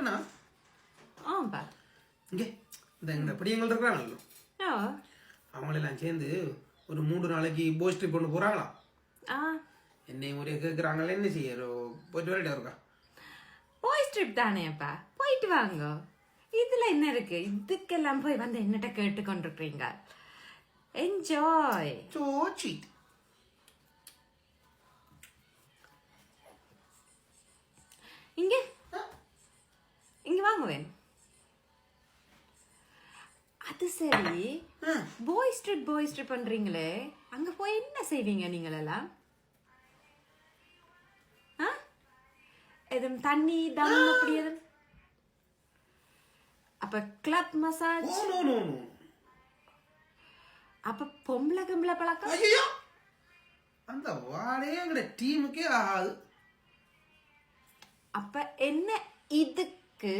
பண்ணா ஆம்பா இங்கே இந்த எங்க பிடியங்கள் இருக்கிறாங்களோ ஓ அவங்களெல்லாம் சேர்ந்து ஒரு 3 நாளைக்கு போய் ட்ரிப் கொண்டு போறாங்களாம். என்னையும் ஒரே கேட்குறாங்களே, என்ன செய்யறோம், போயிட்டு வரட்டா இருக்கா? பாய்ஸ் ட்ரிப் தானேப்பா, போயிட்டு வாங்க. இதுல என்ன இருக்கு? இதுக்கெல்லாம் போய் வந்து என்னட்ட கேட்டு கொண்டிருக்கீங்க. என்ஜாய். சோச்சி இங்க இங்க வாங்க வேணும். அது சரி, பாய்ஸ் ட்ரிப் பண்றீங்களே, அங்க போய் என்ன செய்வீங்க நீங்களெல்லாம்? எதுவும் தண்ணி தம் அப்படி எதுவும்? அப்ப கிளப் மசாஜ்? அப்ப பொம்பளை கம்பளை பழக்கம்? அந்த வாடே எங்கட டீமுக்கே ஆகாது. அப்ப என்ன இதுக்கு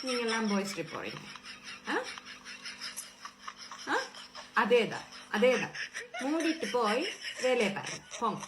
நீங்க எல்லாம் பாய்ஸ் ட்ரிப் போறீங்க? அதேதான் மூடிட்டு போய் வேலையை பாருங்க போங்க.